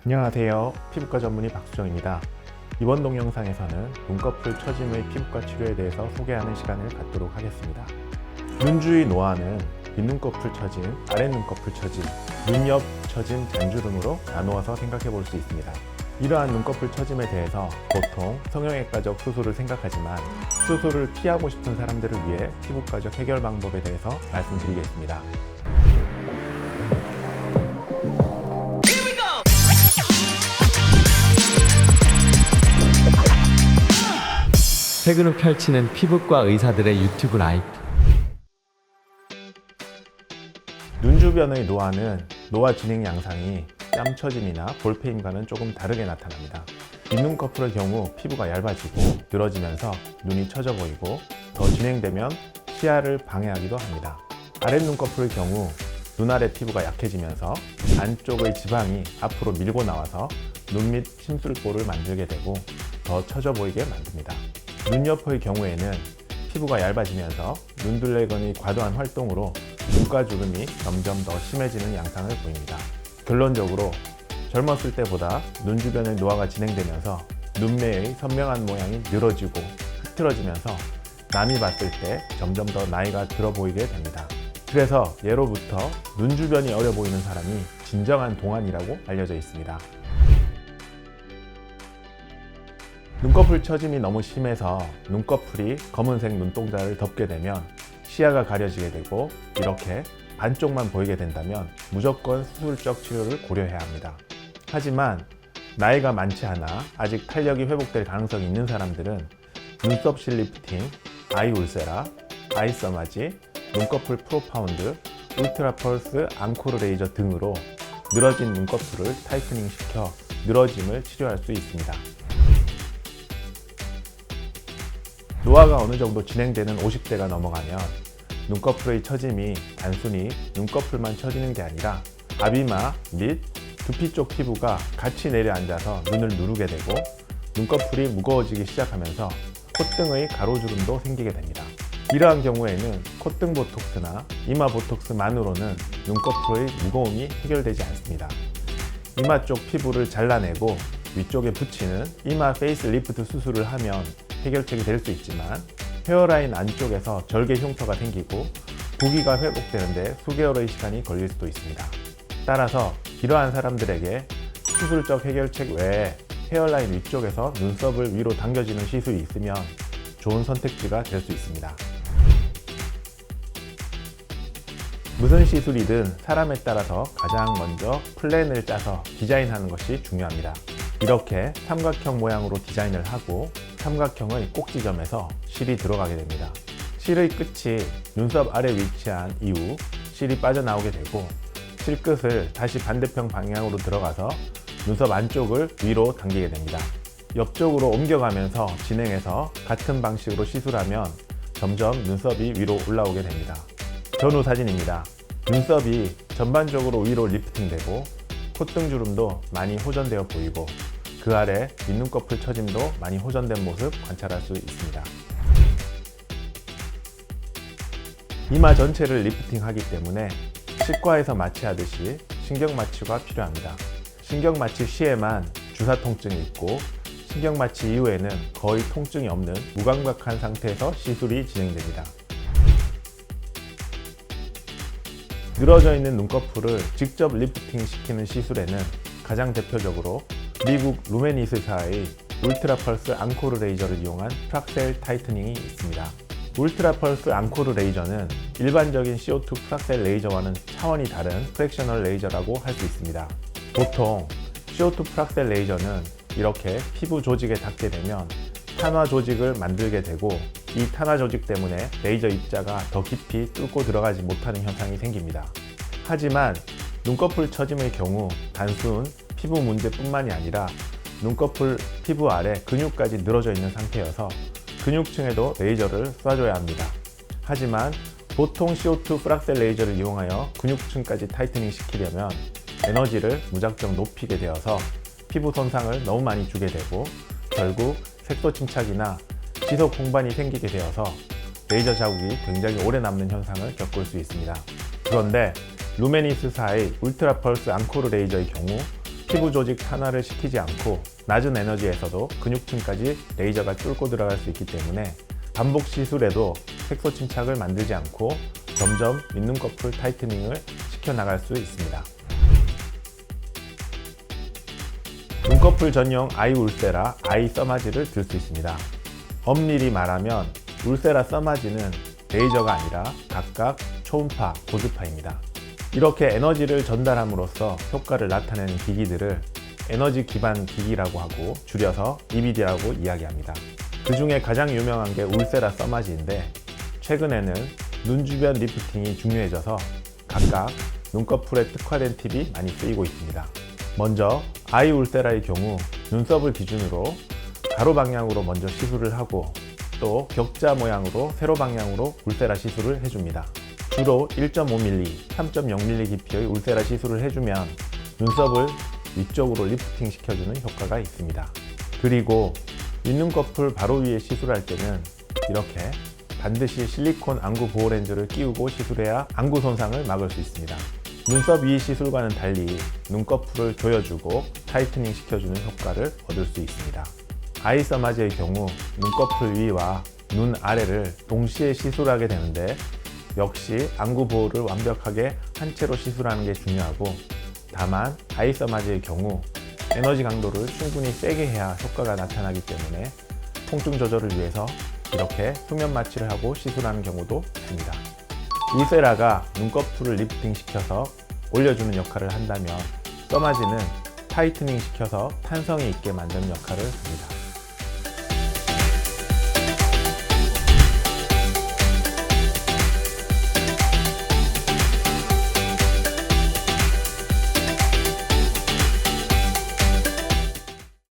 안녕하세요. 피부과 전문의 박수정입니다. 이번 동영상에서는 눈꺼풀 처짐의 피부과 치료에 대해서 소개하는 시간을 갖도록 하겠습니다. 눈 주위 노화는 윗눈꺼풀 처짐, 아랫눈꺼풀 처짐, 눈 옆 처짐, 잔주름으로 나누어서 생각해 볼 수 있습니다. 이러한 눈꺼풀 처짐에 대해서 보통 성형외과적 수술을 생각하지만 수술을 피하고 싶은 사람들을 위해 피부과적 해결 방법에 대해서 말씀드리겠습니다. 최근을 펼치는 피부과 의사들의 유튜브 라이브. 눈 주변의 노화는 노화 진행 양상이 뺨 처짐이나 볼페임과는 조금 다르게 나타납니다. 윗눈꺼풀의 경우 피부가 얇아지고 늘어지면서 눈이 처져 보이고 더 진행되면 시야를 방해하기도 합니다. 아랫눈꺼풀의 경우 눈 아래 피부가 약해지면서 안쪽의 지방이 앞으로 밀고 나와서 눈 밑 심술보를 만들게 되고 더 처져 보이게 만듭니다. 눈 옆의 경우에는 피부가 얇아지면서 눈둘레근의 과도한 활동으로 눈가 주름이 점점 더 심해지는 양상을 보입니다. 결론적으로 젊었을 때보다 눈 주변의 노화가 진행되면서 눈매의 선명한 모양이 늘어지고 흐트러지면서 남이 봤을 때 점점 더 나이가 들어 보이게 됩니다. 그래서 예로부터 눈 주변이 어려 보이는 사람이 진정한 동안이라고 알려져 있습니다. 눈꺼풀 처짐이 너무 심해서 눈꺼풀이 검은색 눈동자를 덮게 되면 시야가 가려지게 되고 이렇게 반쪽만 보이게 된다면 무조건 수술적 치료를 고려해야 합니다. 하지만 나이가 많지 않아 아직 탄력이 회복될 가능성이 있는 사람들은 눈썹 실 리프팅, 아이 울세라, 아이 서마지, 눈꺼풀 프로파운드, 울트라 펄스 앙코르 레이저 등으로 늘어진 눈꺼풀을 타이트닝 시켜 늘어짐을 치료할 수 있습니다. 노화가 어느 정도 진행되는 50대가 넘어가면 눈꺼풀의 처짐이 단순히 눈꺼풀만 처지는 게 아니라 아비마 및 두피 쪽 피부가 같이 내려앉아서 눈을 누르게 되고 눈꺼풀이 무거워지기 시작하면서 콧등의 가로주름도 생기게 됩니다. 이러한 경우에는 콧등 보톡스나 이마 보톡스만으로는 눈꺼풀의 무거움이 해결되지 않습니다. 이마 쪽 피부를 잘라내고 위쪽에 붙이는 이마 페이스 리프트 수술을 하면 해결책이 될 수 있지만 헤어라인 안쪽에서 절개 흉터가 생기고 부기가 회복되는데 수개월의 시간이 걸릴 수도 있습니다. 따라서 이러한 사람들에게 수술적 해결책 외에 헤어라인 위쪽에서 눈썹을 위로 당겨지는 시술이 있으면 좋은 선택지가 될 수 있습니다. 무슨 시술이든 사람에 따라서 가장 먼저 플랜을 짜서 디자인하는 것이 중요합니다. 이렇게 삼각형 모양으로 디자인을 하고 삼각형의 꼭지점에서 실이 들어가게 됩니다. 실의 끝이 눈썹 아래 위치한 이후 실이 빠져나오게 되고 실 끝을 다시 반대편 방향으로 들어가서 눈썹 안쪽을 위로 당기게 됩니다. 옆쪽으로 옮겨가면서 진행해서 같은 방식으로 시술하면 점점 눈썹이 위로 올라오게 됩니다. 전후 사진입니다. 눈썹이 전반적으로 위로 리프팅되고 콧등 주름도 많이 호전되어 보이고 그 아래 윗눈꺼풀 처짐도 많이 호전된 모습 관찰할 수 있습니다. 이마 전체를 리프팅하기 때문에 치과에서 마취하듯이 신경 마취가 필요합니다. 신경 마취 시에만 주사 통증이 있고 신경 마취 이후에는 거의 통증이 없는 무감각한 상태에서 시술이 진행됩니다. 늘어져 있는 눈꺼풀을 직접 리프팅 시키는 시술에는 가장 대표적으로 미국 루메니스사의 울트라 펄스 앙코르 레이저를 이용한 프락셀 타이트닝이 있습니다. 울트라 펄스 앙코르 레이저는 일반적인 CO2 프락셀 레이저와는 차원이 다른 프랙셔널 레이저라고 할 수 있습니다. 보통 CO2 프락셀 레이저는 이렇게 피부 조직에 닿게 되면 탄화 조직을 만들게 되고 이 탄화 조직 때문에 레이저 입자가 더 깊이 뚫고 들어가지 못하는 현상이 생깁니다. 하지만 눈꺼풀 처짐의 경우 단순 피부 문제뿐만이 아니라 눈꺼풀 피부 아래 근육까지 늘어져 있는 상태여서 근육층에도 레이저를 쏴줘야 합니다. 하지만 보통 CO2 프락셀 레이저를 이용하여 근육층까지 타이트닝 시키려면 에너지를 무작정 높이게 되어서 피부 손상을 너무 많이 주게 되고 결국 색소 침착이나 지속 홍반이 생기게 되어서 레이저 자국이 굉장히 오래 남는 현상을 겪을 수 있습니다. 그런데 루메니스사의 울트라 펄스 앙코르 레이저의 경우 피부 조직 탄화를 시키지 않고 낮은 에너지에서도 근육층까지 레이저가 뚫고 들어갈 수 있기 때문에 반복 시술에도 색소 침착을 만들지 않고 점점 윗눈꺼풀 타이트닝을 시켜나갈 수 있습니다. 눈꺼풀 전용 아이 울세라, 아이 써마지를 들 수 있습니다. 엄밀히 말하면 울세라, 써마지는 레이저가 아니라 각각 초음파, 고주파입니다. 이렇게 에너지를 전달함으로써 효과를 나타내는 기기들을 에너지 기반 기기라고 하고 줄여서 EBD라고 이야기합니다. 그 중에 가장 유명한 게 울세라 써마지인데 최근에는 눈 주변 리프팅이 중요해져서 각각 눈꺼풀에 특화된 팁이 많이 쓰이고 있습니다. 먼저 아이 울세라의 경우 눈썹을 기준으로 가로 방향으로 먼저 시술을 하고 또 격자 모양으로 세로 방향으로 울세라 시술을 해줍니다. 주로 1.5mm, 3.0mm 깊이의 울세라 시술을 해주면 눈썹을 위쪽으로 리프팅 시켜주는 효과가 있습니다. 그리고 윗눈꺼풀 바로 위에 시술할 때는 이렇게 반드시 실리콘 안구 보호 렌즈를 끼우고 시술해야 안구 손상을 막을 수 있습니다. 눈썹 위 시술과는 달리 눈꺼풀을 조여주고 타이트닝 시켜주는 효과를 얻을 수 있습니다. 아이 써마지의 경우 눈꺼풀 위와 눈 아래를 동시에 시술하게 되는데 역시 안구 보호를 완벽하게 한 채로 시술하는 게 중요하고 다만 아이 써마지의 경우 에너지 강도를 충분히 세게 해야 효과가 나타나기 때문에 통증 조절을 위해서 이렇게 수면 마취를 하고 시술하는 경우도 있습니다. 울세라가 눈꺼풀을 리프팅 시켜서 올려주는 역할을 한다면 써마지는 타이트닝 시켜서 탄성이 있게 만드는 역할을 합니다.